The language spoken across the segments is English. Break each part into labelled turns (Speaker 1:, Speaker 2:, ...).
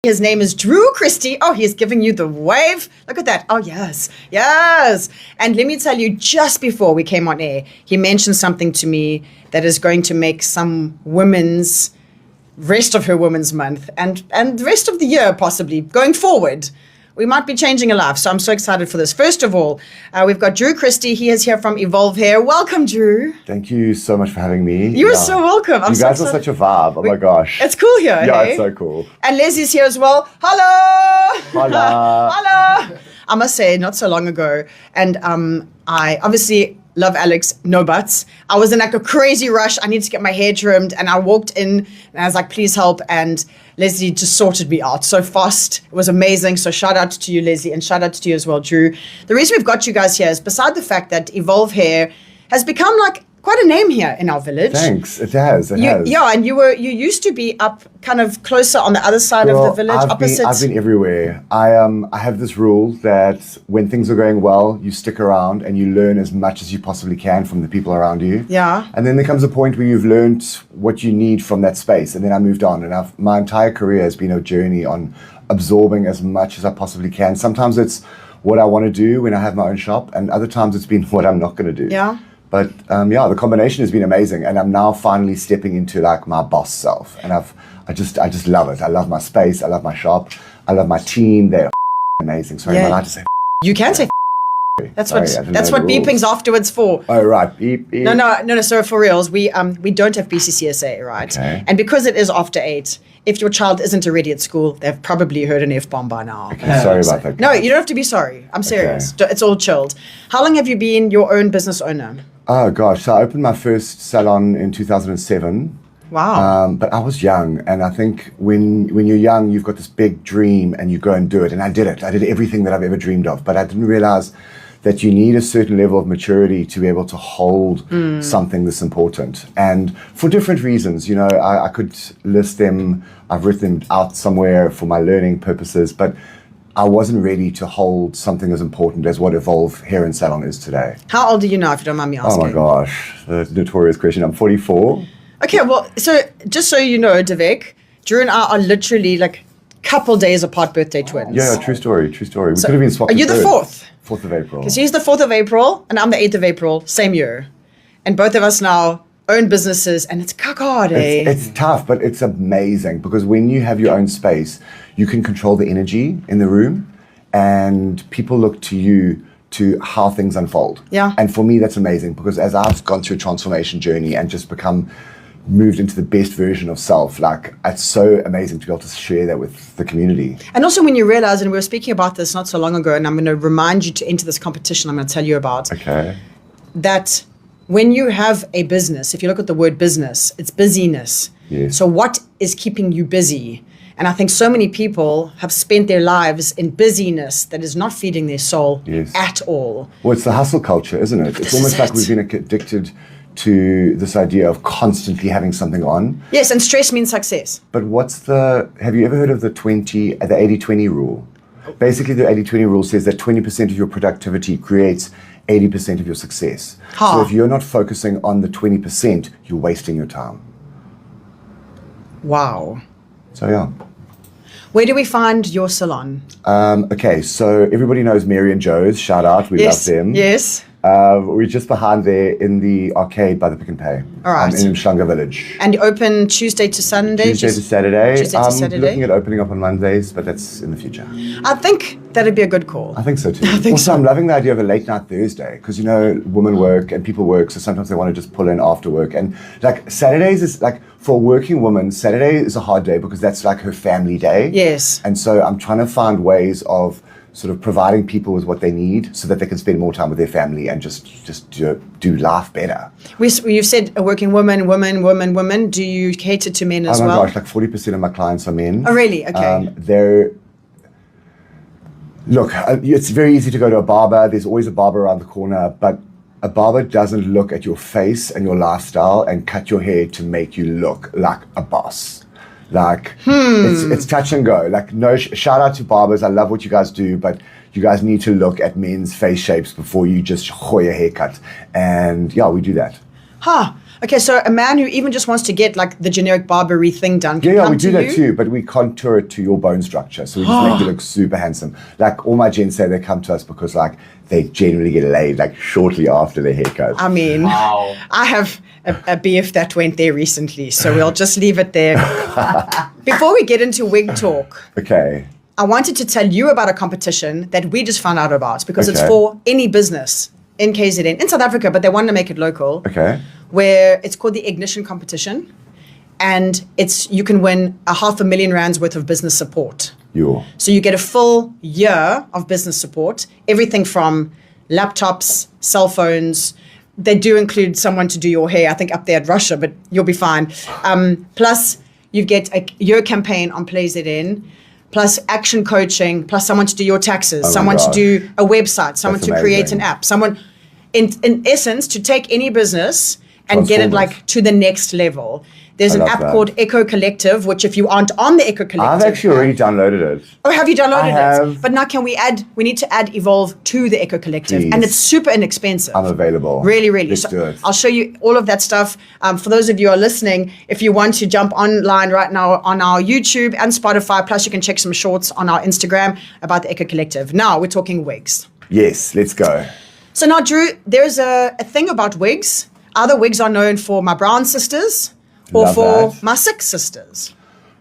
Speaker 1: His name is Drew Christie. Oh, he's giving you the wave. Look at that. Oh, yes. Yes. And let me tell you, just before we came on air, he mentioned something to me that is going to make some rest of her Women's Month and the rest of the year possibly going forward. We might be changing a life. So I'm so excited for this. First of all, we've got Drew Christie. He is here from Evolve Hair. Welcome, Drew.
Speaker 2: Thank you so much for having me.
Speaker 1: You are so welcome.
Speaker 2: You guys are such a vibe. Oh my gosh.
Speaker 1: It's cool here.
Speaker 2: Yeah,
Speaker 1: hey?
Speaker 2: It's so cool.
Speaker 1: And Leslie's here as well. Hello.
Speaker 2: Hola.
Speaker 1: Hello. I must say, not so long ago, and I obviously love Alex, no buts. I was in like a crazy rush. I needed to get my hair trimmed, and I walked in and I was like, please help. And Leslie just sorted me out so fast. It was amazing. So shout out to you, Leslie, and shout out to you as well, Drew. The reason we've got you guys here is beside the fact that Evolve Hair has become like quite a name here in our village.
Speaker 2: Thanks. It has.
Speaker 1: Yeah, and you used to be up kind of closer on the other side of the village, opposite.
Speaker 2: I've been everywhere. I have this rule that when things are going well, you stick around and you learn as much as you possibly can from the people around you.
Speaker 1: Yeah.
Speaker 2: And then there comes a point where you've learned what you need from that space. And then I moved on, and my entire career has been a journey on absorbing as much as I possibly can. Sometimes it's what I want to do when I have my own shop, and other times it's been what I'm not going to do.
Speaker 1: Yeah.
Speaker 2: But the combination has been amazing, and I'm now finally stepping into like my boss self, and I just love it. I love my space. I love my shop. I love my team. They're amazing. Sorry, am I allowed to say?
Speaker 1: You can say. That's what beeping's afterwards for.
Speaker 2: Oh right, beep.
Speaker 1: No. So for reals, we don't have BCCSA, right?
Speaker 2: Okay.
Speaker 1: And because it is after 8, if your child isn't already at school, they've probably heard an F-bomb by now.
Speaker 2: Okay, sorry about that.
Speaker 1: No, you don't have to be sorry. I'm serious. Okay. It's all chilled. How long have you been your own business owner?
Speaker 2: Oh gosh, so I opened my first salon in 2007.
Speaker 1: Wow.
Speaker 2: But I was young, and I think when you're young, you've got this big dream and you go and do it. And I did it. I did everything that I've ever dreamed of, but I didn't realize that you need a certain level of maturity to be able to hold something this important. And for different reasons, I could list them. I've written them out somewhere for my learning purposes, but I wasn't ready to hold something as important as what Evolve Hair Salon is today.
Speaker 1: How old are you now, if you don't mind me asking?
Speaker 2: Oh my gosh, the notorious question. I'm 44.
Speaker 1: Okay, well, so just so you know, Devek, Drew and I are literally like couple days apart, birthday twins.
Speaker 2: Yeah, true story. We could have been swapped.
Speaker 1: Are you the 4th?
Speaker 2: 4th of April.
Speaker 1: Because he's the 4th of April and I'm the 8th of April, same year. And both of us now own businesses, and it's kakad, eh?
Speaker 2: It's tough, but it's amazing because when you have your own space, you can control the energy in the room, and people look to you to how things unfold.
Speaker 1: Yeah.
Speaker 2: And for me, that's amazing because as I've gone through a transformation journey and just moved into the best version of self, like it's so amazing to be able to share that with the community.
Speaker 1: And also when you realize, and we were speaking about this not so long ago, and I'm going to remind you to enter this competition I'm going to tell you about.
Speaker 2: Okay.
Speaker 1: That when you have a business, if you look at the word business, it's busyness.
Speaker 2: Yes.
Speaker 1: So what is keeping you busy? And I think so many people have spent their lives in busyness that is not feeding their soul at all.
Speaker 2: Well, it's the hustle culture, isn't it? It's almost like we've been addicted to this idea of constantly having something on.
Speaker 1: Yes, and stress means success.
Speaker 2: But have you ever heard of the 80-20 rule? Basically, the 80-20 rule says that 20% of your productivity creates 80% of your success. So if you're not focusing on the 20%, you're wasting your time.
Speaker 1: Wow.
Speaker 2: So yeah.
Speaker 1: Where do we find your salon?
Speaker 2: Okay, so everybody knows Mary and Joe's. Shout out, we love them.
Speaker 1: Yes.
Speaker 2: We're just behind there in the arcade by the Pick and Pay.
Speaker 1: All right.
Speaker 2: In Mhlanga Village.
Speaker 1: And you open Tuesday to Sunday?
Speaker 2: Tuesday to Saturday.
Speaker 1: Tuesday to Saturday.
Speaker 2: I'm looking at opening up on Mondays, but that's in the future.
Speaker 1: I think that'd be a good call.
Speaker 2: I think so too. I'm loving the idea of a late night Thursday because, women work and people work, so sometimes they want to just pull in after work. And like Saturdays is like, for a working woman, Saturday is a hard day because that's like her family day.
Speaker 1: Yes.
Speaker 2: And so I'm trying to find ways of sort of providing people with what they need so that they can spend more time with their family and just do life better.
Speaker 1: You've said a working woman. Do you cater to men as well?
Speaker 2: Oh my gosh, like 40% of my clients are men.
Speaker 1: Oh, really? Okay.
Speaker 2: It's very easy to go to a barber. There's always a barber around the corner, but a barber doesn't look at your face and your lifestyle and cut your hair to make you look like a boss. Like, it's touch and go. Like, no, shout out to barbers. I love what you guys do, but you guys need to look at men's face shapes before you just hoy a haircut. And yeah, we do that.
Speaker 1: Okay, so a man who even just wants to get like the generic Barbary thing done can
Speaker 2: Yeah,
Speaker 1: come
Speaker 2: we do
Speaker 1: to
Speaker 2: that
Speaker 1: you?
Speaker 2: too, but we contour it to your bone structure. So we just make you look super handsome. Like all my gents say they come to us because like they generally get laid like shortly after their haircut.
Speaker 1: I mean,
Speaker 3: Wow.
Speaker 1: I have a BF that went there recently, so we'll just leave it there. Before we get into wig talk,
Speaker 2: Okay.
Speaker 1: I wanted to tell you about a competition that we just found out about because it's
Speaker 2: Okay.
Speaker 1: for any business in KZN, in South Africa, but they want to make it local.
Speaker 2: Okay.
Speaker 1: Where it's called the Ignition Competition, and you can win 500,000 rands worth of business support. So you get a full year of business support, everything from laptops, cell phones. They do include someone to do your hair, I think up there at Russia, but you'll be fine. Plus, you get a year campaign on PlayZN, plus action coaching, plus someone to do your taxes,
Speaker 2: Oh my
Speaker 1: someone to
Speaker 2: gosh.
Speaker 1: do a website, someone
Speaker 2: That's
Speaker 1: to create an
Speaker 2: amazing.
Speaker 1: app, someone, in essence, to take any business and get it
Speaker 2: Transform it.
Speaker 1: like to the next level. There's
Speaker 2: I
Speaker 1: an
Speaker 2: love
Speaker 1: app
Speaker 2: that.
Speaker 1: called Echo Collective, which if you aren't on the Echo Collective,
Speaker 2: I've actually already downloaded it.
Speaker 1: Oh, have you downloaded
Speaker 2: I
Speaker 1: it?
Speaker 2: have.
Speaker 1: But now we need to add Evolve to the Echo Collective.
Speaker 2: Please.
Speaker 1: And it's super inexpensive.
Speaker 2: I'm available.
Speaker 1: Really, really.
Speaker 2: Let's do it.
Speaker 1: I'll show you all of that stuff. For those of you who are listening, if you want to jump online right now on our YouTube and Spotify, plus you can check some shorts on our Instagram about the Echo Collective. Now we're talking wigs.
Speaker 2: Yes, let's go.
Speaker 1: So now, Drew, there's a thing about wigs. Other wigs are known for my brown sisters or
Speaker 2: Love
Speaker 1: for
Speaker 2: that.
Speaker 1: my Sikh sisters.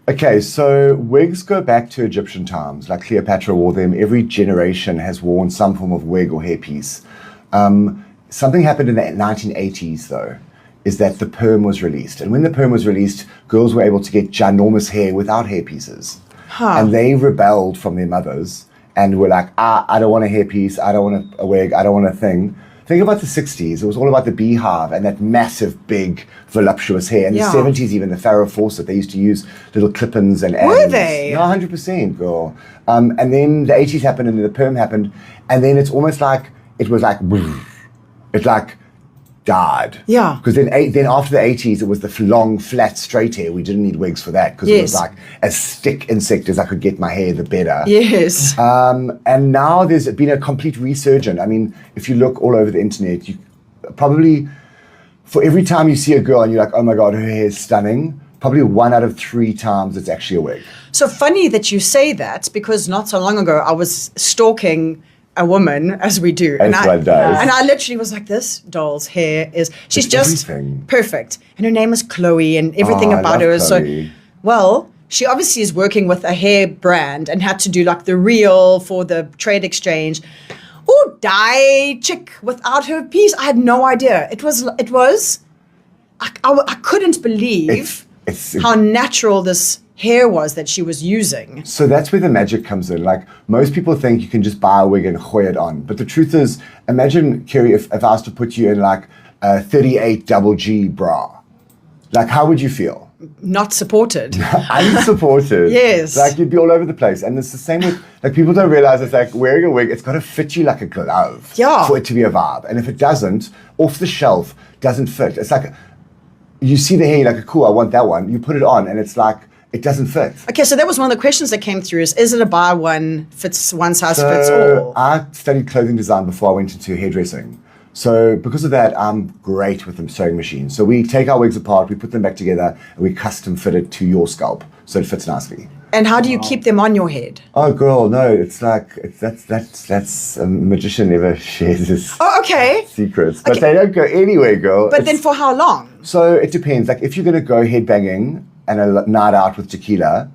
Speaker 2: Okay, so wigs go back to Egyptian times. Like Cleopatra wore them. Every generation has worn some form of wig or hairpiece. Something happened in the 1980s, though, is that the perm was released. And when the perm was released, girls were able to get ginormous hair without hairpieces. And they rebelled from their mothers and were like, I don't want a hairpiece. I don't want a wig. I don't want a thing. Think about the 60s. It was all about the beehive and that massive, big, voluptuous hair. And
Speaker 1: Yeah.
Speaker 2: the 70s, even the Farrah Fawcett, they used to use little clip-ins and
Speaker 1: Were
Speaker 2: ends.
Speaker 1: they?
Speaker 2: Yeah, 100%, girl. And then the 80s happened and then the perm happened. And then it's almost like, it was like, it like died.
Speaker 1: Yeah.
Speaker 2: Because then after the 80s, it was the long, flat, straight hair. We didn't need wigs for that because it was
Speaker 1: Yes.
Speaker 2: like as thick insect as I could get my hair, the better.
Speaker 1: Yes.
Speaker 2: And now there's been a complete resurgence. I mean, if you look all over the internet, you probably, for every time you see a girl and you're like, oh my God, her hair is stunning, probably 1 out of 3 times it's actually a wig.
Speaker 1: So funny that you say that because not so long ago I was stalking a woman, as we do.
Speaker 2: As one does.
Speaker 1: And I literally was like, this doll's hair is, she's
Speaker 2: It's
Speaker 1: just
Speaker 2: everything.
Speaker 1: perfect. And her name is Chloe and everything
Speaker 2: Oh, I
Speaker 1: about
Speaker 2: love
Speaker 1: her is
Speaker 2: Chloe.
Speaker 1: so, well, she obviously is working with a hair brand and had to do like the reel for the trade exchange. Oh, die chick without her piece. I had no idea. It was, I couldn't believe
Speaker 2: It's-
Speaker 1: how natural this hair was that she was using.
Speaker 2: So that's where the magic comes in. Like, most people think you can just buy a wig and hoy it on. But the truth is, imagine, Kerry, if I was to put you in like a 38 double G bra. Like, how would you feel?
Speaker 1: Not supported.
Speaker 2: Unsupported.
Speaker 1: Yes.
Speaker 2: Like, you'd be all over the place. And it's the same with, like, people don't realize it's like wearing a wig, it's got to fit you like a glove
Speaker 1: Yeah.
Speaker 2: for it to be a vibe. And if it doesn't, off the shelf, doesn't fit. It's like, you see the hair, you're like, cool, I want that one. You put it on, and it's like, it doesn't fit.
Speaker 1: Okay, so that was one of the questions that came through is it a buy one size fits all?
Speaker 2: I studied clothing design before I went into hairdressing. So because of that, I'm great with the sewing machine. So we take our wigs apart, we put them back together, and we custom fit it to your scalp so it fits nicely.
Speaker 1: And how do you keep them on your head?
Speaker 2: Oh, girl, no, it's like that's a magician never shares his
Speaker 1: Oh, okay.
Speaker 2: secrets, but
Speaker 1: Okay.
Speaker 2: they don't go anywhere, girl.
Speaker 1: But then for how long?
Speaker 2: So it depends. Like if you're gonna go headbanging and a night out with tequila,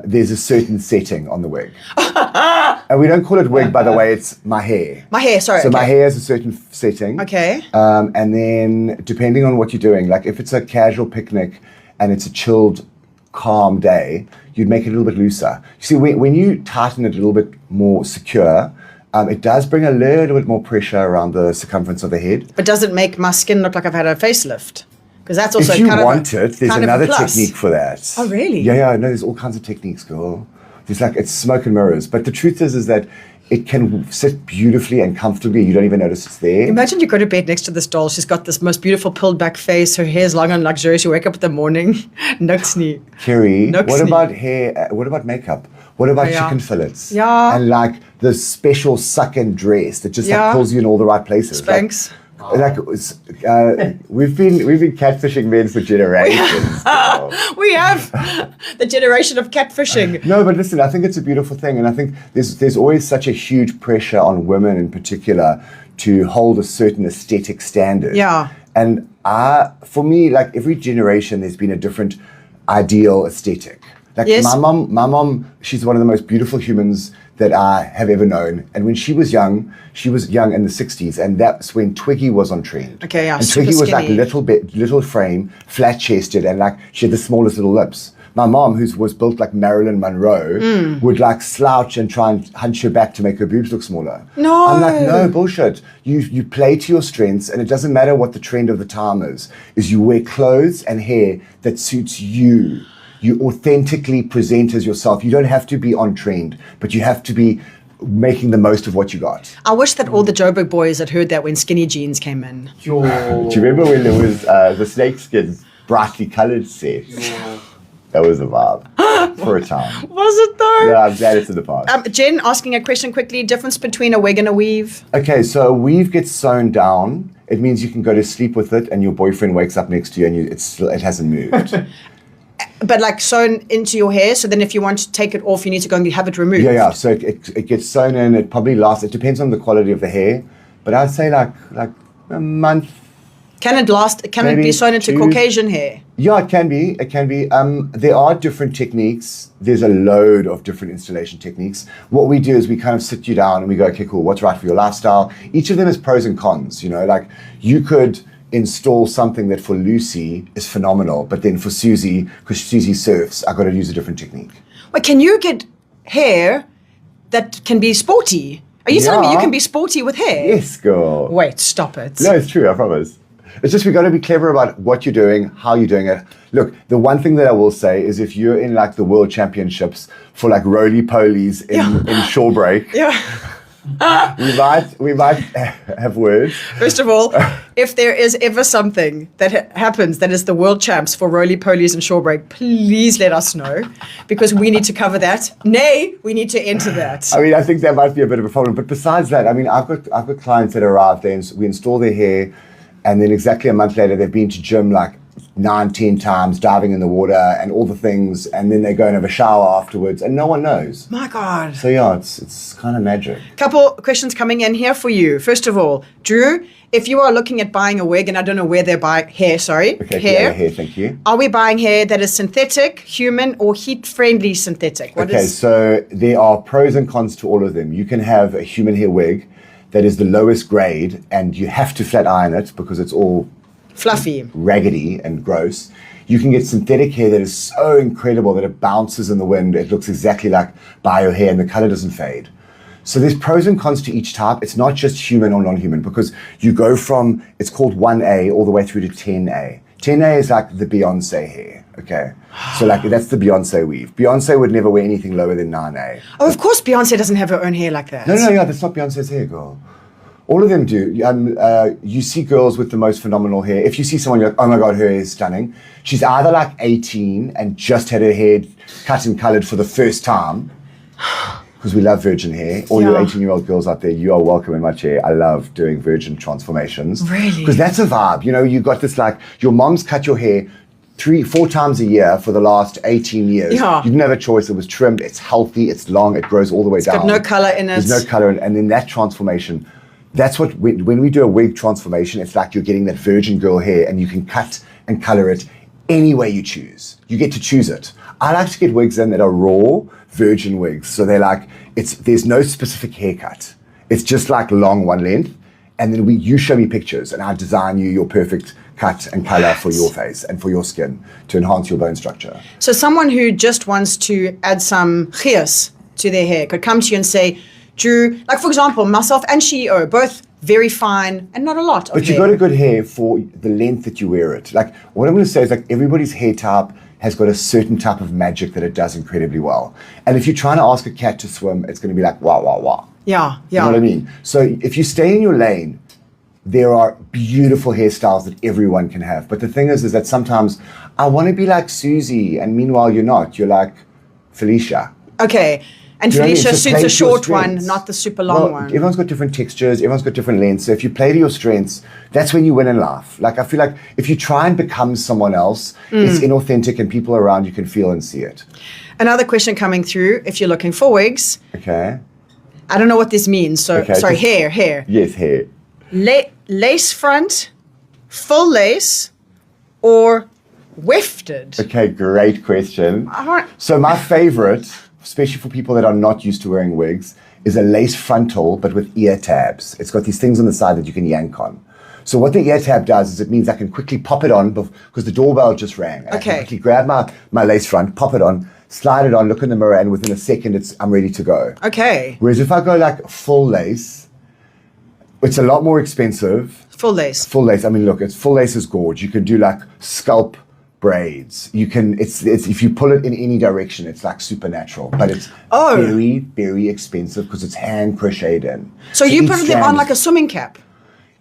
Speaker 2: there's a certain setting on the wig. And we don't call it wig, by the way, it's my hair.
Speaker 1: My hair, sorry.
Speaker 2: So
Speaker 1: okay.
Speaker 2: my hair has a certain setting.
Speaker 1: Okay.
Speaker 2: And then depending on what you're doing, like if it's a casual picnic and it's a chilled, calm day, you'd make it a little bit looser. You see, when you tighten it a little bit more secure, it does bring a little bit more pressure around the circumference of the head.
Speaker 1: But does it make my skin look like I've had a facelift? Because that's also
Speaker 2: If you
Speaker 1: kind of
Speaker 2: want it, there's
Speaker 1: kind of a
Speaker 2: another
Speaker 1: plus.
Speaker 2: technique for that.
Speaker 1: Oh, really?
Speaker 2: Yeah, no, there's all kinds of techniques, girl. There's like, it's smoke and mirrors. But the truth is that it can sit beautifully and comfortably. You don't even notice it's there.
Speaker 1: Imagine you go to bed next to this doll. She's got this most beautiful pulled back face. Her hair's long and luxurious. You wake up in the morning. Niks nie.
Speaker 2: Kerry,
Speaker 1: Niks
Speaker 2: what
Speaker 1: nie.
Speaker 2: about hair? What about makeup? What about
Speaker 1: Yeah.
Speaker 2: chicken fillets?
Speaker 1: Yeah.
Speaker 2: And like the special suck-in dress that just
Speaker 1: Yeah.
Speaker 2: like pulls you in all the right places. Like,
Speaker 1: Spanx.
Speaker 2: Like we've been catfishing men for generations.
Speaker 1: We have the generation of catfishing.
Speaker 2: No, but listen, I think it's a beautiful thing, and I think there's always such a huge pressure on women in particular to hold a certain aesthetic standard.
Speaker 1: Yeah.
Speaker 2: And for me, like every generation, there's been a different ideal aesthetic. Like
Speaker 1: yes.
Speaker 2: my mom, she's one of the most beautiful humans that I have ever known. And when she was young in the 60s, and that's when Twiggy was on trend.
Speaker 1: Okay, yeah,
Speaker 2: and
Speaker 1: super
Speaker 2: Twiggy was like
Speaker 1: skinny.
Speaker 2: little frame, flat chested, and like she had the smallest little lips. My mom, who was built like Marilyn Monroe, would like slouch and try and hunch her back to make her boobs look smaller.
Speaker 1: No.
Speaker 2: I'm like, no, bullshit. You play to your strengths, and it doesn't matter what the trend of the time is you wear clothes and hair that suits you. You authentically present as yourself. You don't have to be on trend, but you have to be making the most of what you got.
Speaker 1: I wish that all the Joburg boys had heard that when skinny jeans came in.
Speaker 2: Do you remember when there was the snakeskin brightly coloured set?
Speaker 3: Yeah.
Speaker 2: That was a vibe for a time.
Speaker 1: Was it though?
Speaker 2: Yeah, I'm glad it's in the past.
Speaker 1: Jen, asking a question quickly. Difference between a wig and a weave?
Speaker 2: Okay, so a weave gets sewn down. It means you can go to sleep with it and your boyfriend wakes up next to you and it hasn't moved.
Speaker 1: But like sewn into your hair, so then if you want to take it off, you need to go and have it removed.
Speaker 2: Yeah. So it gets sewn in. It probably lasts. It depends on the quality of the hair, but I'd say like a month.
Speaker 1: Can it last? Can it be sewn into Caucasian hair?
Speaker 2: Yeah, it can be. It can be. There are different techniques. There's a load of different installation techniques. What we do is we kind of sit you down and we go, okay, cool. What's right for your lifestyle? Each of them has pros and cons. You know, like you could install something that for Lucy is phenomenal, but then for Susie, because Susie surfs, I got to use a different technique.
Speaker 1: Well, can you get hair that can be sporty? Are you telling me you can be sporty with hair?
Speaker 2: Yes, girl.
Speaker 1: Wait, stop it.
Speaker 2: No, it's true, I promise. It's just we got to be clever about what you're doing, how you're doing it. Look, the one thing that I will say is if you're in like the world championships for like roly-polies in shore break, we might have words.
Speaker 1: First of all, if there is ever something that happens that is the world champs for roly-polies and shore break, please let us know, because we need to cover that. Nay, we need to enter that.
Speaker 2: I mean, I think that might be a bit of a problem. But besides that, I mean, I've got clients that arrive there and we install their hair, and then exactly a month later, they've been to gym like 9-10 times, diving in the water and all the things, and then they go and have a shower afterwards, and no one knows.
Speaker 1: My God.
Speaker 2: So yeah, it's kind of magic.
Speaker 1: Couple questions coming in here for you. First of all, Drew, if you are looking at buying a wig, and I don't know where they're buying hair,
Speaker 2: Okay, hair, thank you.
Speaker 1: Are we buying hair that is synthetic, human, or heat-friendly synthetic?
Speaker 2: So there are pros and cons to all of them. You can have a human hair wig that is the lowest grade, and you have to flat iron it because it's all
Speaker 1: fluffy,
Speaker 2: raggedy and gross. You can get synthetic hair that is so incredible that it bounces in the wind. It looks exactly like bio hair and the color doesn't fade. So there's pros and cons to each type. It's not just human or non-human, because you go from, it's called 1A all the way through to 10A. 10A is like the Beyonce hair, okay? So like that's the Beyonce weave. Beyonce would never wear anything lower than 9A.
Speaker 1: Oh, of course Beyonce doesn't have her own hair like that.
Speaker 2: No, that's not Beyonce's hair, girl. All of them do. You see girls with the most phenomenal hair. If you see someone, you're like, oh my God, her hair is stunning. She's either like 18 and just had her hair cut and colored for the first time, because we love virgin hair. All you 18-year-old girls out there, you are welcome in my chair. I love doing virgin transformations.
Speaker 1: Really?
Speaker 2: Because that's a vibe. You know, you got this like, your mom's cut your hair 3-4 times a year for the last 18 years.
Speaker 1: Yeah.
Speaker 2: You didn't have a choice. It was trimmed. It's healthy. It's long. It grows all the way down.
Speaker 1: It's got no color in it.
Speaker 2: There's no color in it. And then that transformation, that's what, when we do a wig transformation, it's like you're getting that virgin girl hair, and you can cut and color it any way you choose. You get to choose it. I like to get wigs in that are raw virgin wigs. So they're like, there's no specific haircut. It's just like long one length. And then you show me pictures and I design you your perfect cut and color for your face and for your skin to enhance your bone structure.
Speaker 1: So someone who just wants to add some gears to their hair could come to you and say, Drew, like for example, myself and Shio, both very fine and not a lot of
Speaker 2: But you got a good hair for the length that you wear it. Like what I'm going to say is like everybody's hair type has got a certain type of magic that it does incredibly well. And if you're trying to ask a cat to swim, it's going to be like, wah, wah, wah.
Speaker 1: Yeah.
Speaker 2: You know what I mean? So if you stay in your lane, there are beautiful hairstyles that everyone can have. But the thing is that sometimes I want to be like Susie, and meanwhile you're not. You're like Felicia.
Speaker 1: Okay. And
Speaker 2: Do you know what I mean?
Speaker 1: Felicia
Speaker 2: So
Speaker 1: suits
Speaker 2: play
Speaker 1: a
Speaker 2: to your
Speaker 1: short one,
Speaker 2: strengths.
Speaker 1: not the super long one.
Speaker 2: Everyone's got different textures, everyone's got different lengths. So if you play to your strengths, that's when you win in life. Like, I feel like if you try and become someone else, it's inauthentic and people around you can feel and see it.
Speaker 1: Another question coming through, if you're looking for wigs,
Speaker 2: Okay?
Speaker 1: I don't know what this means. So,
Speaker 2: Okay,
Speaker 1: sorry,
Speaker 2: just-
Speaker 1: hair.
Speaker 2: Yes, hair.
Speaker 1: Lace front, full lace, or wefted?
Speaker 2: Okay, great question.
Speaker 1: Alright.
Speaker 2: So my favorite, especially for people that are not used to wearing wigs, is a lace frontal, but with ear tabs. It's got these things on the side that you can yank on. So what the ear tab does is it means I can quickly pop it on because the doorbell just rang. And I
Speaker 1: Okay.
Speaker 2: can quickly grab my lace front, pop it on, slide it on, look in the mirror, and within a second, I'm ready to go.
Speaker 1: Okay.
Speaker 2: Whereas if I go like full lace, it's a lot more expensive.
Speaker 1: Full lace.
Speaker 2: Full lace. I mean, look, it's full lace is gorge. You can do like scalp braids. You can. It's if you pull it in any direction, it's like supernatural. But it's very, very expensive because it's hand crocheted in.
Speaker 1: So you
Speaker 2: each
Speaker 1: put them
Speaker 2: strand
Speaker 1: on
Speaker 2: is-
Speaker 1: like a swimming cap?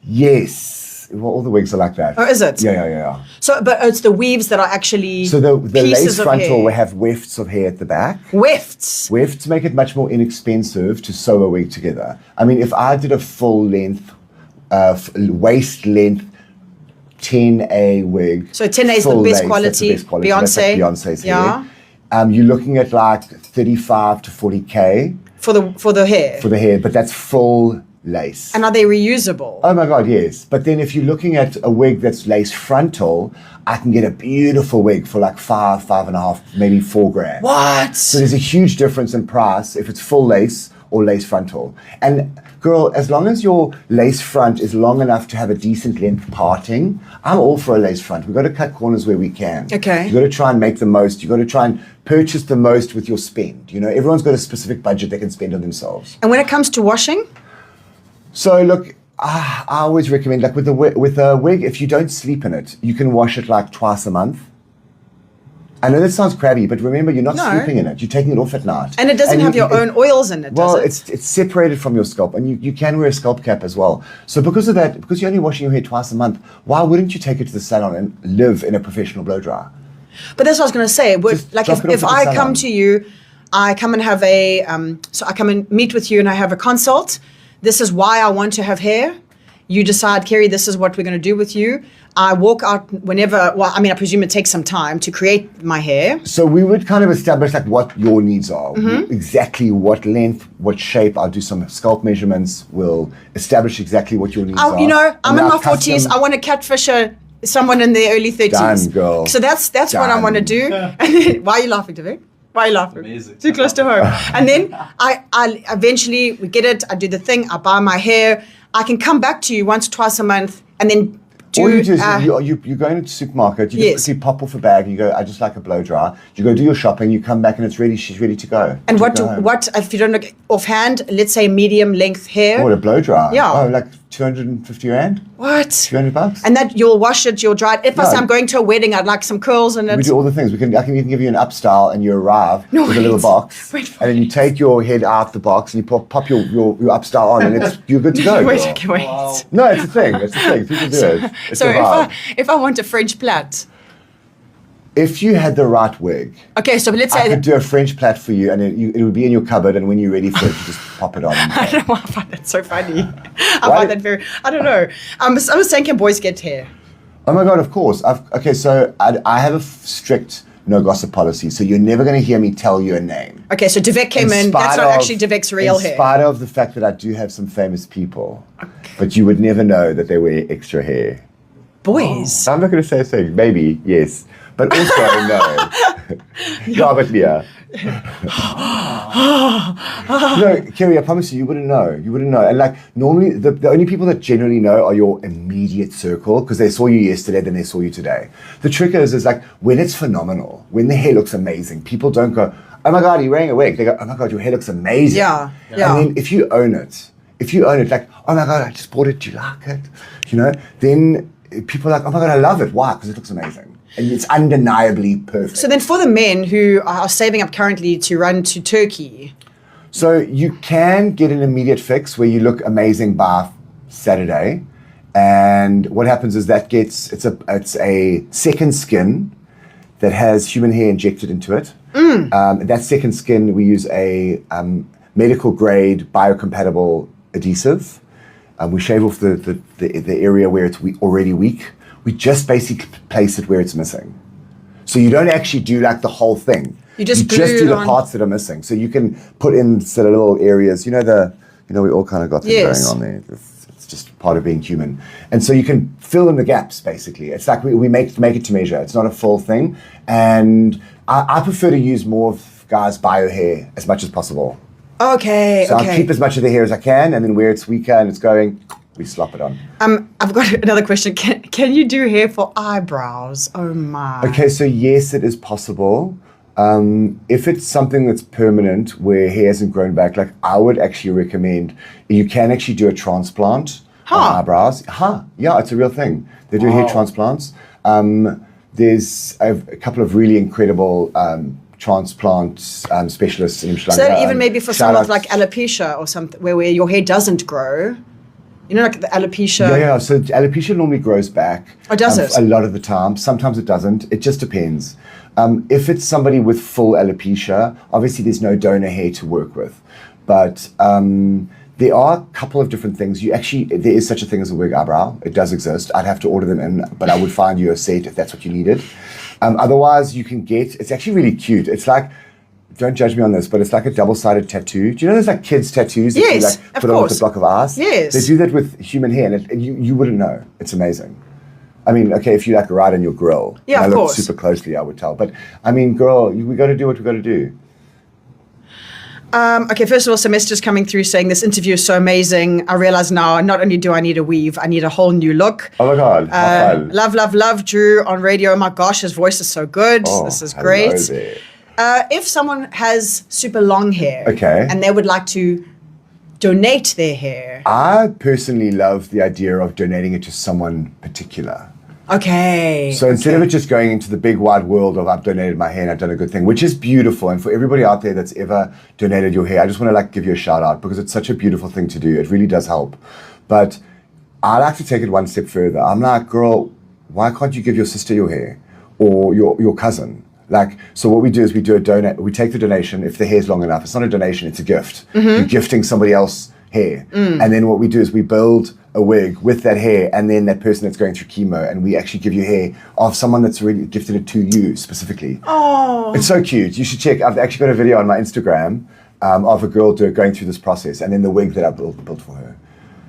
Speaker 2: Yes. Well, all the wigs are like that.
Speaker 1: Oh, is it?
Speaker 2: Yeah.
Speaker 1: So, but it's the weaves that are actually
Speaker 2: So the
Speaker 1: pieces
Speaker 2: lace
Speaker 1: of
Speaker 2: frontal
Speaker 1: hair.
Speaker 2: will have wefts of hair at the back.
Speaker 1: Wefts.
Speaker 2: Wefts make it much more inexpensive to sew a wig together. I mean, if I did a full length, waist length 10A wig.
Speaker 1: So 10A is the
Speaker 2: full
Speaker 1: best
Speaker 2: lace,
Speaker 1: quality.
Speaker 2: that's the best quality. That's like
Speaker 1: Beyonce.
Speaker 2: Beyonce's
Speaker 1: Yeah.
Speaker 2: hair. You're looking at like 35 to 40K
Speaker 1: For the hair.
Speaker 2: for the hair, but that's full lace.
Speaker 1: And are they reusable?
Speaker 2: Oh my God, yes. But then if you're looking at a wig that's lace frontal, I can get a beautiful wig for like five and a half, maybe $4,000.
Speaker 1: What?
Speaker 2: So there's a huge difference in price if it's full lace or lace frontal. And girl, as long as your lace front is long enough to have a decent length parting, I'm all for a lace front. We've got to cut corners where we can.
Speaker 1: Okay.
Speaker 2: You've got to try and make the most. You've got to try and purchase the most with your spend. You know, everyone's got a specific budget they can spend on themselves.
Speaker 1: And when it comes to washing?
Speaker 2: So look, I always recommend, like with a wig, if you don't sleep in it, you can wash it like twice a month. I know that sounds crabby, but remember, you're not
Speaker 1: No.
Speaker 2: sleeping in it. You're taking it off at night.
Speaker 1: And it doesn't have your own oils in it,
Speaker 2: Well,
Speaker 1: does it?
Speaker 2: it's separated from your scalp, and you can wear a scalp cap as well. So because of that, because you're only washing your hair twice a month, why wouldn't you take it to the salon and live in a professional blow dryer?
Speaker 1: But that's what I was going to say.
Speaker 2: Just
Speaker 1: Like
Speaker 2: drop it off
Speaker 1: if
Speaker 2: at the
Speaker 1: I
Speaker 2: salon.
Speaker 1: come to you, I come and have so I come and meet with you and I have a consult. This is why I want to have hair. You decide, Kerry, this is what we're going to do with you. I walk out whenever, well, I mean, I presume it takes some time to create my hair.
Speaker 2: So we would kind of establish like what your needs are, exactly what length, what shape. I'll do some scalp measurements. We'll establish exactly what your needs are.
Speaker 1: You know, I'm
Speaker 2: And
Speaker 1: in
Speaker 2: our
Speaker 1: my 40s. I want to catfish someone in their early 30s.
Speaker 2: Done, girl.
Speaker 1: So that's what I want to do. And then, why are you laughing, Davik? Why are you laughing?
Speaker 3: Amazing.
Speaker 1: Too close to home. And then I eventually, we get it. I do the thing. I buy my hair. I can come back to you once or twice a month and then
Speaker 2: All you do is you go into the supermarket, you
Speaker 1: Yes.
Speaker 2: just quickly pop off a bag, and you go, I just like a blow dryer. You go do your shopping, you come back and it's ready, she's ready to go.
Speaker 1: And
Speaker 2: To go home.
Speaker 1: what if you don't look offhand, let's say medium length hair.
Speaker 2: What, a blow dryer?
Speaker 1: Yeah.
Speaker 2: Oh, like 250 Rand?
Speaker 1: What?
Speaker 2: $200?
Speaker 1: And that you'll wash it, you'll dry it. If I say
Speaker 2: No.
Speaker 1: I'm going to a wedding, I'd like some curls in it.
Speaker 2: We do all the things. I can even give you an up style, and you arrive
Speaker 1: No,
Speaker 2: with a little
Speaker 1: wait.
Speaker 2: box,
Speaker 1: Wait,
Speaker 2: and then you take your head out the box and you pop your up style on, and you're good to go.
Speaker 1: Wait,
Speaker 2: girl.
Speaker 1: okay, wait.
Speaker 3: Wow.
Speaker 2: No, it's a thing. It's a thing. People do it. It's
Speaker 1: So
Speaker 2: a vibe.
Speaker 1: if I want a French plait,
Speaker 2: If you had the right wig,
Speaker 1: okay, so let's
Speaker 2: I
Speaker 1: say
Speaker 2: could do a French plait for you, and it would be in your cupboard, and when you're ready for it, you just pop it on.
Speaker 1: I don't know why I find that so funny. I
Speaker 2: Why
Speaker 1: find
Speaker 2: did-
Speaker 1: that very, I don't know. I was saying, can boys get hair?
Speaker 2: Oh my God, of course. So I have a strict no gossip policy, so you're never going to hear me tell you a name.
Speaker 1: Okay, so Davek came in. That's not actually Davek's real hair.
Speaker 2: In spite of the fact that I do have some famous people, but you would never know that they wear extra hair.
Speaker 1: Boys.
Speaker 2: I'm not going to say a thing. Maybe, yes. But also, no. Yeah, but yeah. No, Kerry, I promise you wouldn't know. You wouldn't know. And like, normally, the only people that generally know are your immediate circle, because they saw you yesterday, then they saw you today. The trick is like, when it's phenomenal, when the hair looks amazing, people don't go, oh my God, you're wearing a wig. They go, oh my God, your hair looks amazing.
Speaker 1: Yeah.
Speaker 2: And then if you own it, like, oh my God, I just bought it, do you like it? You know, then people are like, oh my God, I love it. Why? Because it looks amazing. And it's undeniably perfect.
Speaker 1: So then for the men who are saving up currently to run to Turkey,
Speaker 2: So you can get an immediate fix where you look amazing by Saturday. And what happens is it's a second skin that has human hair injected into it. That second skin, we use a medical grade biocompatible adhesive. We shave off the area where it's already weak. We just basically place it where it's missing. So you don't actually do like the whole thing.
Speaker 1: You just
Speaker 2: do the parts that are missing. So you can put in sort of little areas. We all kind of got things going on there. It's just part of being human. And so you can fill in the gaps, basically. It's like we make it to measure. It's not a full thing. And I prefer to use more of guys' bio hair as much as possible.
Speaker 1: Okay,
Speaker 2: so I'll keep as much of the hair as I can, and then where it's weaker and it's going, we slop it on.
Speaker 1: I've got another question. Can you do hair for eyebrows? Oh my.
Speaker 2: Okay, so yes, it is possible. If it's something that's permanent where hair hasn't grown back, like I would actually recommend, you can actually do a transplant on eyebrows. Yeah, it's a real thing. They do hair transplants. There's a couple of really incredible transplant specialists in Umhlanga.
Speaker 1: So even maybe for someone with like alopecia or something, where your hair doesn't grow. You know, like the alopecia.
Speaker 2: Yeah. So alopecia normally grows back.
Speaker 1: Oh, does it?
Speaker 2: A lot of the time. Sometimes it doesn't. It just depends. If it's somebody with full alopecia, obviously there's no donor hair to work with. But there are a couple of different things. There is such a thing as a wig eyebrow. It does exist. I'd have to order them in, but I would find you a set if that's what you needed. Otherwise, you can it's actually really cute. It's like, don't judge me on this, but it's like a double-sided tattoo. Do you know there's like kids' tattoos that you like put on with a block of ice?
Speaker 1: Yes.
Speaker 2: They do that with human hair, and you wouldn't know. It's amazing. I mean, okay, if you like right on your grill,
Speaker 1: yeah,
Speaker 2: and
Speaker 1: of
Speaker 2: I look
Speaker 1: course.
Speaker 2: super closely, I would tell. But I mean, girl, we got to do what we got to do.
Speaker 1: Okay, first of all, Semester's coming through saying this interview is so amazing. I realize now, not only do I need a weave, I need a whole new look.
Speaker 2: Oh my God, how fun.
Speaker 1: Love Drew on radio. Oh my gosh, his voice is so good. This is great.
Speaker 2: There.
Speaker 1: If someone has super long hair
Speaker 2: Okay.
Speaker 1: and they would like to donate their hair.
Speaker 2: I personally love the idea of donating it to someone particular.
Speaker 1: Okay.
Speaker 2: So instead of it just going into the big wide world of I've donated my hair and I've done a good thing, which is beautiful. And for everybody out there that's ever donated your hair, I just want to give you a shout out because it's such a beautiful thing to do. It really does help. But I like to take it one step further. I'm like, girl, why can't you give your sister your hair or your cousin? So what we do is we take the donation if the hair's long enough. It's not a donation, it's a gift. Mm-hmm. You're gifting somebody else hair. And then what we do is we build a wig with that hair and then that person that's going through chemo, and we actually give you hair of someone that's really gifted it to you specifically.
Speaker 1: Oh.
Speaker 2: It's so cute. You should check. I've actually got a video on my Instagram of a girl going through this process, and then the wig that I built for her.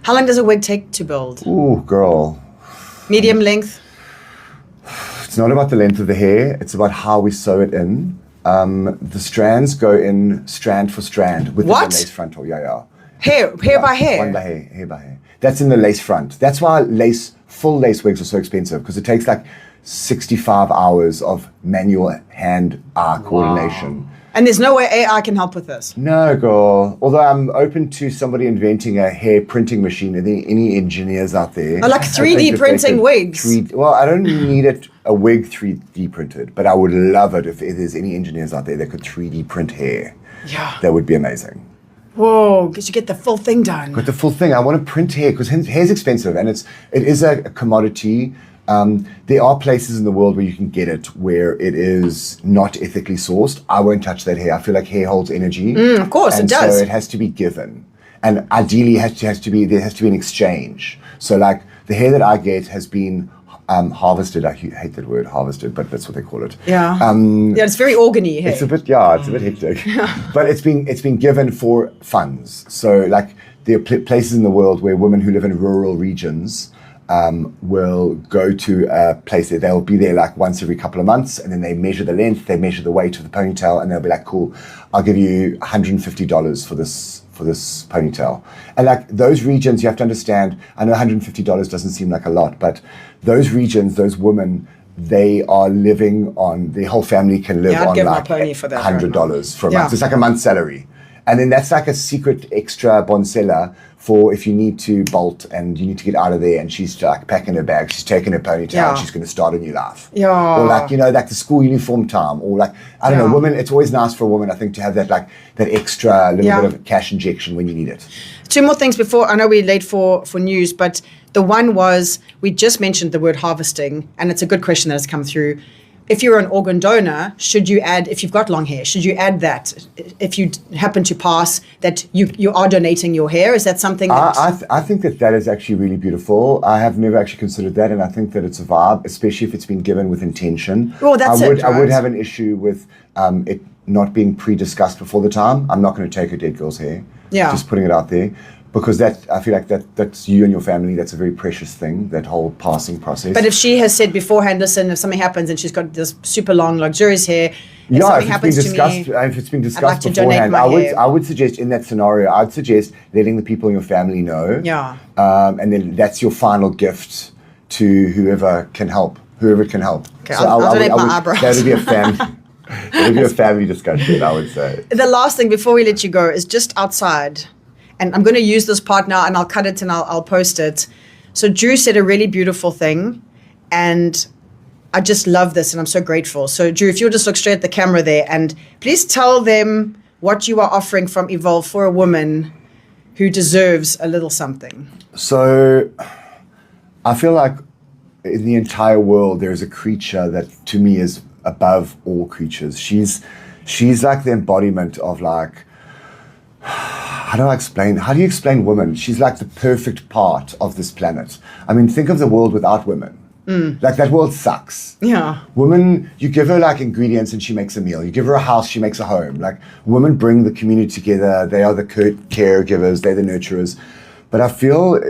Speaker 1: How long does a wig take to build?
Speaker 2: Ooh, girl.
Speaker 1: Medium length?
Speaker 2: It's not about the length of the hair. It's about how we sew it in. The strands go in strand for strand with the lace frontal. Yeah.
Speaker 1: Hair by hair?
Speaker 2: One by hair by hair. That's in the lace front. That's why full lace wigs are so expensive, because it takes 65 hours of manual hand-eye coordination.
Speaker 1: And there's no way AI can help with this?
Speaker 2: No, girl. Although I'm open to somebody inventing a hair printing machine. Are there any engineers out there?
Speaker 1: Oh, like 3D printing wigs?
Speaker 2: Well, I don't need a wig 3D printed, but I would love it if there's any engineers out there that could 3D print hair.
Speaker 1: Yeah.
Speaker 2: That would be amazing.
Speaker 1: Whoa, because you get the full thing done.
Speaker 2: Got the full thing. I want to print hair because hair's expensive and it is a commodity. There are places in the world where you can get it where it is not ethically sourced. I won't touch that hair. I feel like hair holds energy.
Speaker 1: Of course, it does.
Speaker 2: So it has to be given. And ideally there has to be an exchange. So the hair that I get has been harvested. I hate that word, harvested, but that's what they call it.
Speaker 1: Yeah. It's very organy. Hey?
Speaker 2: It's a bit hectic. But it's been given for funds. So there are places in the world where women who live in rural regions will go to a place that they'll be there once every couple of months, and then they measure the length, they measure the weight of the ponytail, and they'll be like, cool, I'll give you $150 for this ponytail. And those regions, you have to understand, I know $150 doesn't seem like a lot, but those regions, those women, they are living on, their whole family can live on
Speaker 1: give my pony for that
Speaker 2: $100 for a month. It's like a month's salary. And then that's like a secret extra bonsella for if you need to bolt and you need to get out of there, and she's packing her bag, she's taking her ponytail, and she's going to start a new life.
Speaker 1: Yeah.
Speaker 2: Or the school uniform time, or I don't know, women, it's always nice for a woman, I think, to have that that extra little bit of cash injection when you need it.
Speaker 1: Two more things before, I know we're late for news, but the one was, we just mentioned the word harvesting, and it's a good question that has come through. if you're an organ donor, should you add, if you've got long hair, should you add that? If you happen to pass, that you are donating your hair? Is that something that...
Speaker 2: I think that is actually really beautiful. I have never actually considered that, and I think that it's a vibe, especially if it's been given with intention.
Speaker 1: Well, that's
Speaker 2: I would,
Speaker 1: it, right?
Speaker 2: I would have an issue with it not being pre-discussed before the time. I'm not going to take a dead girl's hair.
Speaker 1: Yeah.
Speaker 2: Just putting it out there. Because I feel like that's you and your family. That's a very precious thing, that whole passing process.
Speaker 1: But if she has said beforehand, listen, if something happens and she's got this super long, luxurious hair, if something happens to me,
Speaker 2: if it's been discussed
Speaker 1: I'd like to
Speaker 2: beforehand,
Speaker 1: donate my hair.
Speaker 2: I would suggest in that scenario, I'd suggest letting the people in your family know.
Speaker 1: Yeah.
Speaker 2: And then that's your final gift to whoever can help.
Speaker 1: Okay, so I'll donate my eyebrows.
Speaker 2: That would be a family. It would be a family discussion, I would say.
Speaker 1: The last thing before we let you go is just outside. And I'm going to use this part now, and I'll cut it and I'll post it. So Drew said a really beautiful thing, and I just love this, and I'm so grateful. So Drew, if you'll just look straight at the camera there, and please tell them what you are offering from Evolve for a woman who deserves a little something.
Speaker 2: So I feel like in the entire world, there's a creature that to me is above all creatures. She's like the embodiment of like, how do you explain women? She's like the perfect part of this planet. I mean, think of the world without women. Like, that world sucks.
Speaker 1: Yeah.
Speaker 2: Women, you give her like ingredients and she makes a meal. You give her a house, she makes a home. Like, women bring the community together. They are the caregivers, they're the nurturers. But I feel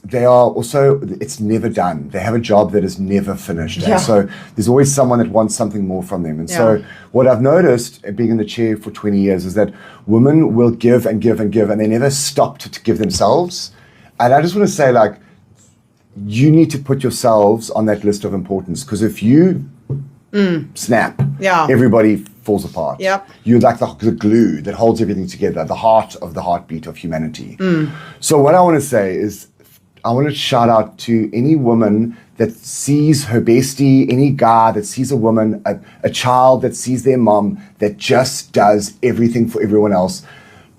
Speaker 2: they are also, it's never done. They have a job that is never finished.
Speaker 1: Yeah.
Speaker 2: And so there's always someone that wants something more from them. And so what I've noticed, being in the chair for 20 years, is that women will give and give and give, and they never stop to give themselves. And I just want to say, like, you need to put yourselves on that list of importance, because if you snap, everybody falls apart.
Speaker 1: Yep.
Speaker 2: You're like the glue that holds everything together, the heart of the heartbeat of humanity. So what I want to say is, I want to shout out to any woman that sees her bestie, any guy that sees a woman, a child that sees their mom, that just does everything for everyone else,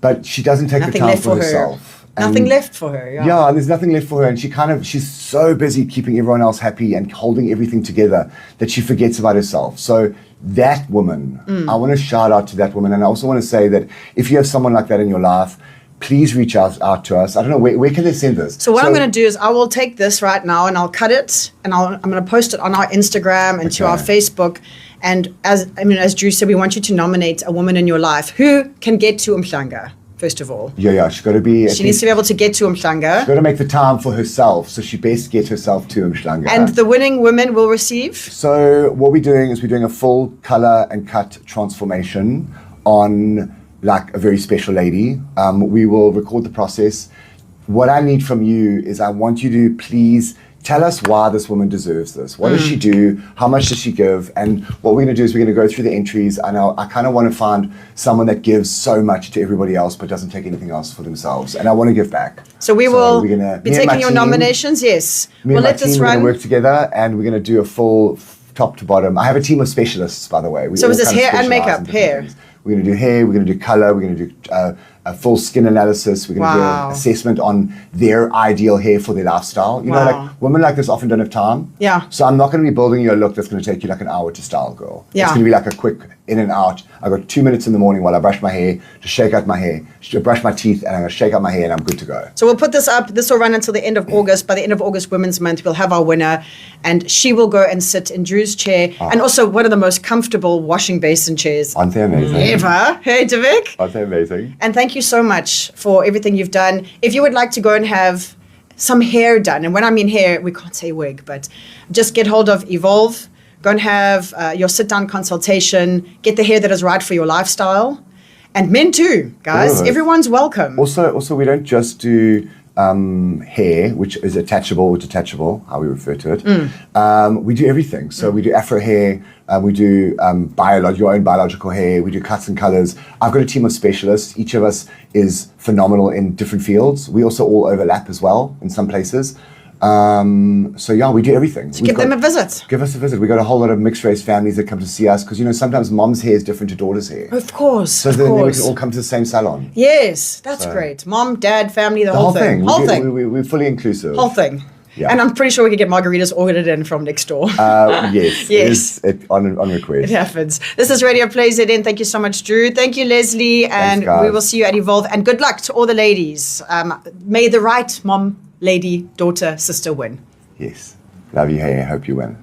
Speaker 2: but she doesn't take the time for herself.
Speaker 1: Nothing left for her.
Speaker 2: Yeah, and there's nothing left for her, and she's so busy keeping everyone else happy and holding everything together that she forgets about herself. So that woman, I want to shout out to that woman, and I also want to say that if you have someone like that in your life, please reach out to us. I don't know, where can they send this?
Speaker 1: So what I'm going to do is I will take this right now and I'll cut it, and I'm going to post it on our Instagram and to our Facebook. And as Drew said, we want you to nominate a woman in your life who can get to Umhlanga, first of all.
Speaker 2: Yeah, she's got to be...
Speaker 1: She needs to be able to get to Umhlanga.
Speaker 2: She's got to make the time for herself, so she best gets herself to Umhlanga.
Speaker 1: And the winning women will receive?
Speaker 2: So what we're doing is we're doing a full color and cut transformation on like a very special lady. We will record the process. What I need from you is I want you to please tell us why this woman deserves this. What does she do? How much does she give? And what we're going to do is we're going to go through the entries. I know I kind of want to find someone that gives so much to everybody else but doesn't take anything else for themselves. And I want to give back.
Speaker 1: So we will be taking your nominations. Yes.
Speaker 2: We'll let this run. We're going to work together, and we're going to do a full top to bottom. I have a team of specialists, by the way.
Speaker 1: So is this hair and makeup? Hair.
Speaker 2: We're going to do hair, we're going to do color, we're going to do a full skin analysis, we're going to do an assessment on their ideal hair for their lifestyle. You know, like, women like this often don't have time.
Speaker 1: Yeah.
Speaker 2: So I'm not going to be building you a look that's going to take you like an hour to style, girl.
Speaker 1: Yeah.
Speaker 2: It's going to be like a quick in and out. I got 2 minutes in the morning while I brush my hair to shake out my hair, to brush my teeth, and I'm going to shake out my hair, and I'm good to go.
Speaker 1: So we'll put this up. This will run until the end of August. By the end of August, Women's Month, we'll have our winner, and she will go and sit in Drew's chair, and also one of the most comfortable washing basin chairs
Speaker 2: Aren't they amazing?
Speaker 1: ever. Hey, Davik.
Speaker 2: Aren't they amazing?
Speaker 1: And thank you so much for everything you've done. If you would like to go and have some hair done, and when I mean hair, we can't say wig, but just get hold of Evolve. Go and have your sit-down consultation. Get the hair that is right for your lifestyle. And men too, guys. Everyone's welcome.
Speaker 2: Also, we don't just do hair, which is attachable or detachable, how we refer to it. We do everything. So we do Afro hair, we do your own biological hair, we do cuts and colors. I've got a team of specialists. Each of us is phenomenal in different fields. We also all overlap as well in some places. So yeah, we do everything.
Speaker 1: So give them a visit.
Speaker 2: Give us a visit. We got a whole lot of mixed race families that come to see us, because you know sometimes mom's hair is different to daughter's hair.
Speaker 1: Of course.
Speaker 2: So then we can all come to the same salon.
Speaker 1: Yes, that's great. Mom, dad, family, the whole thing.
Speaker 2: Whole thing. We're fully inclusive.
Speaker 1: Whole thing.
Speaker 2: Yeah.
Speaker 1: And I'm pretty sure we could get margaritas ordered in from next door.
Speaker 2: Yes.
Speaker 1: Yes.
Speaker 2: On request.
Speaker 1: It happens. This is Radio Play ZN. Thank you so much, Drew. Thank you, Leslie. And
Speaker 2: Thanks,
Speaker 1: we
Speaker 2: guys.
Speaker 1: will see you at Evolve. And good luck to all the ladies. May the right mom, lady, daughter, sister win.
Speaker 2: Yes. Love you. Hey, I hope you win.